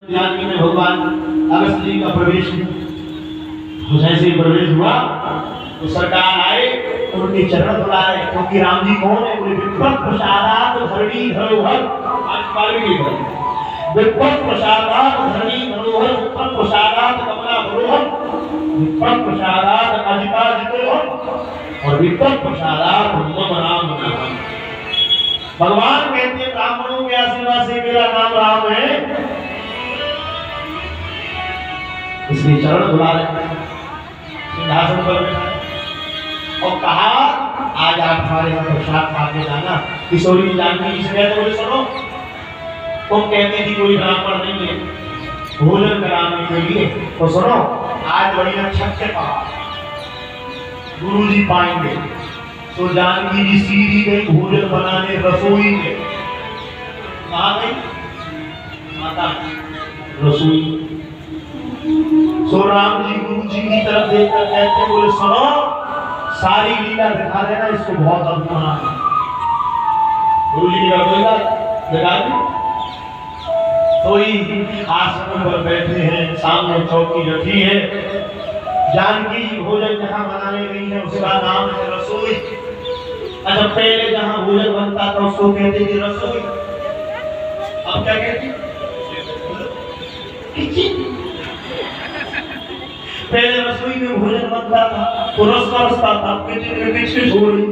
जानकी में भगवान अगस्त जी का प्रवेश जैसे ही प्रवेश हुआ तो सरकार आए उनके चरण धुलाए, क्योंकि राम जी कौन है? विपद प्रसादात धरणी धरोहर, आज पार्वती की विपद प्रसादात धरणी धरोहर, विपद प्रसादात कमला धरोहर, विपद प्रसादात अजिता जितोहर और विपद प्रसादात मम राम नाम। भगवान कहते हैं ब्राह्मणों के आशीर्वाद से मेरा नाम राम है, इसलिए चरण धुला रहे सिंहासन पर बैठा और कहा आज आप हमारे यहाँ प्रसाद खा के जाना। किशोरी जानकी से कहते बोले सुनो, तुम कहते थी कोई ब्राह्मण नहीं है भोजन कराने के लिए, तो सुनो आज बड़ी नक्षत्र कहा गुरु जी पाएंगे। तो जानकी जी सीधी गई भोजन बनाने रसोई में। कहाँ गई माता? रसोई। सो राम जी गुरु जी की तरफ देखकर कहते बोले सुनो सारी लीला दिखा देना, इसको बहुत अद्भुत बनाना। गुरु जी का बोला दिखा दी। तो ही आसन पर बैठे हैं, सामने चौकी रखी है, जानकी जी भोजन जहाँ बनाने गई है उसका नाम है रसोई। अच्छा पहले जहाँ भोजन बनता था उसको कहते थे रसोई, अब क्या कहते? पहले रसोई में भोजन बनता था तो रस बरसता था, किचन में बिस्किट हो रही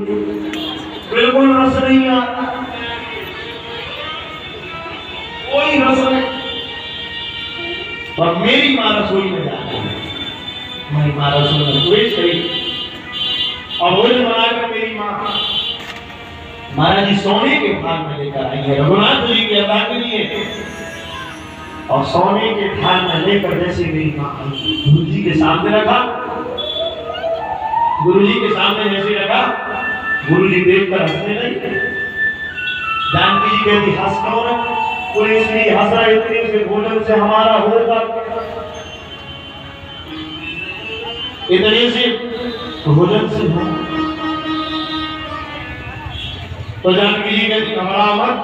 बिल्कुल रस नहीं आता, कोई रस नहीं। और मेरी माँ रसोई में जाती है, मेरी माँ रसोई में प्रवेश करी और भोजन बनाकर मेरी माँ महाराज जी सोने के थाल में लेकर आई है। रघुनाथ जी की अर्धांगिनी है और सोने के थाल में लेकर जैसे मेरी माँ गुरु जी के सामने रखा, गुरु जी के सामने जैसे रखा, गुरु जी देखकर हंसने लगे। जानकी जी कहती हंस कौन है? कोई इसलिए हंस रहा है इतने से भोजन से हमारा होगा, इतने से भोजन से हो। तो जानकी जी कहती घबरा मत,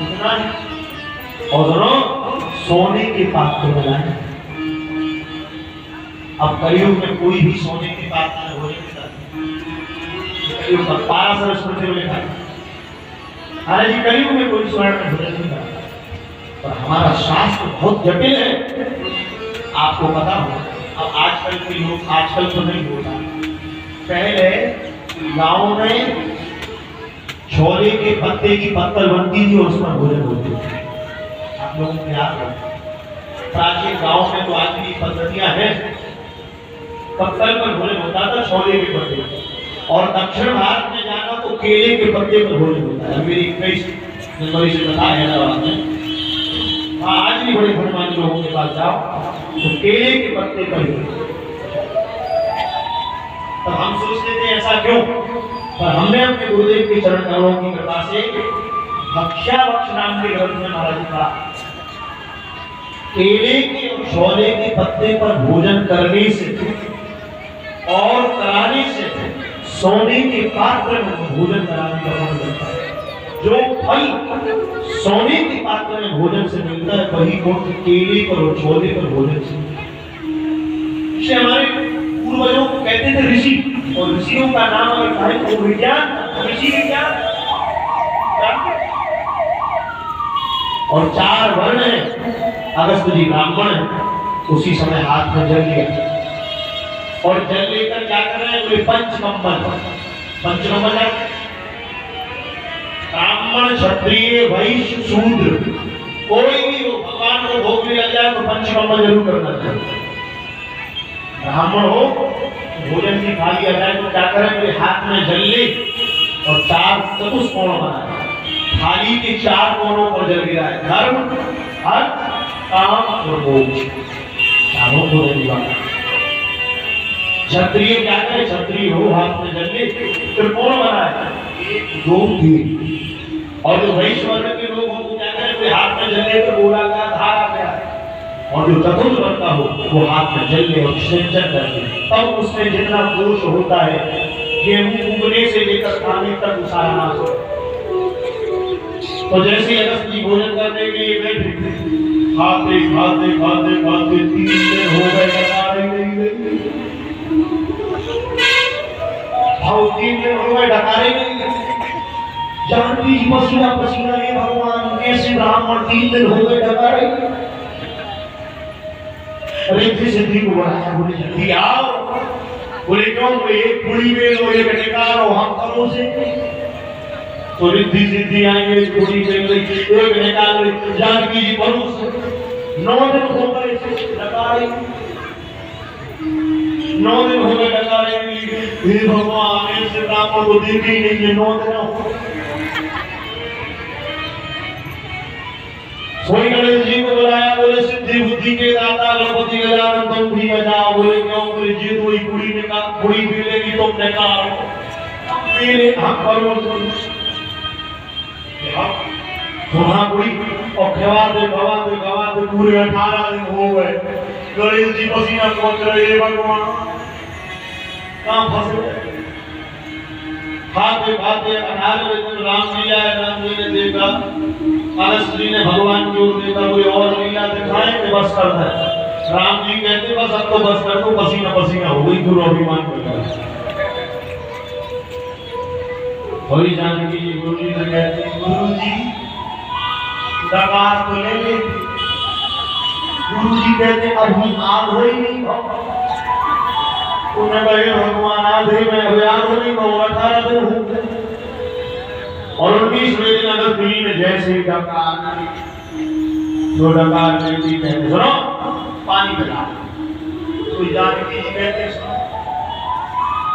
इतना और सुनो सोने के पात्र बनाए। अब कलयुग में कोई भी सोने के पात्र में भोजन नहीं करता, कलयुग में पाराशर स्मृति में लिखा है। हालांकि कलयुग में कोई स्वर्ण में भोजन नहीं करता, पर हमारा शास्त्र बहुत जटिल है, आपको पता हो। अब आजकल के लोग, आजकल तो नहीं होता, पहले गांव में छोले के पत्ते की पत्तल बनती थी और उसमें भोजन होते थे। आप लोगों को याद है प्राचीन गांव में तो आज भी पद्धतियां हैं, पत्तल पर भोजन होता था छोले के पत्ते, और दक्षिण भारत में जाना तो केले के पत्ते पर भोजन होता है। मेरी 21 जनवरी से बताया हैदराबाद में, आज भी बड़े धनवान लोगों के पास जाओ तो केले के पत्ते पर ही। तो हम सोचते थे ऐसा क्यों, पर हमने अपने गुरुदेव के चरण कमलों की कृपा से भक्ष्यावक्ष नाम के ग्रंथ में महाराज जी कहा केले के और छोले के पत्ते पर भोजन करने से और कराने से सोने के पात्र में भोजन कराने का मन करता है। जो फल सोने के पात्र में भोजन से मिलता है वही गुण केले पर और छोले पर भोजन से। हमारे पूर्वजों को कहते थे ऋषि, और ऋषियों का नाम अगर कहें तो विज्ञान, ऋषि विज्ञान। और 4 वर्ण है, अगस्त जी ब्राह्मण है, उसी समय हाथ में जल लिया और जल लेकर क्या कर रहे हैं? पंचकम्बल, पंचकम्बल है ब्राह्मण क्षत्रिय वैश्य शूद्र कोई भी हो, भगवान को भोग भी लग जाए तो पंचकम्बल जरूर करना चाहिए। ब्राह्मण हो भोजन की थाली आ जाए तो क्या करें? मेरे हाथ में जल ले और 4 चतुष्कोण बनाए, थाली के 4 कोनों पर जल गिरा है। धर्म अर्थ काम और मोक्ष चारों को निभाना। क्षत्रिय क्या करे? क्षत्रिय हो हाथ में जल ले, त्रिकोण बनाए 1 2 3, और जो वैश्य वर्ण के लोग हो वो क्या करे? हाथ में जल ले तो गोलाकार धार आ गया, और जो चतुर्थ बनता हो वो हाथ में जल ले और सिंचन कर ले, तब उसमें जितना दोष होता है गेहूं उगने से लेकर खाने तक सारा नाश हो। तो जैसे अगस्त जी भोजन करने के लिए बैठे खाते खाते खाते खाते 3 दिन हो गए, डकार ही नहीं गई। भाव 3 दिन हो गए, डकार ही नहीं गई। जानकी पसीना पसीना, ये भगवान कैसे ब्राह्मण 3 दिन हो गए, डकार ही नहीं। रिद्धि सिद्धि को बुलाया, बोले जल्दी आओ। बोले क्यों? बोले एक कुड़ी में लो, एक निकालो, हम करो से। तो रिद्धि सिद्धि आएंगे, कुड़ी में गई, एक निकाल ली। जानकी जी परोस 9 दिन हो गए, डकारे 9 दिन हो गए, डकारे। हे भगवान, ऐसे ब्राह्मण को देखे ही नहीं, 9 दिन हो। कोई गणेश जी को बुलाया, बोले सिद्धि बुद्धि के दाता गणपति गजानन तुम भी बजाओ। बोले क्यों? बोले जी थोड़ी कुड़ी में का कुड़ी मिलेगी, तुम निकालो। मेरे हम करो सुना कुड़ी और खवाते पूरे 18 दिन हो गए। गणेश जी पसीना पहुंच रहे, भगवान कहाँ फंसे। खाते खाते 18वें दिन राम जी आए। राम जी ने देखा, अनश्री ने भगवान की ओर देखा, कोई और लीला दिखाए कि बस कर दे। राम जी कहते बस अब तो बस कर दो, पसीना पसीना हो गई, गुरु अभिमान कर गया। थोड़ी जानकी जी गुरु जी से कहते, गुरु जी डकार तो ले ले। गुरु जी कहते अभी आग हो ही नहीं। उन्हें कहे भगवान आधे में अभी आग हो नहीं, 18 दिन हो गए। और 19वें दिन अगर दिल्ली में जैसे ही डकार जो डकार कहते सुनो पानी पिला। तो जानकी जी कहते सुनो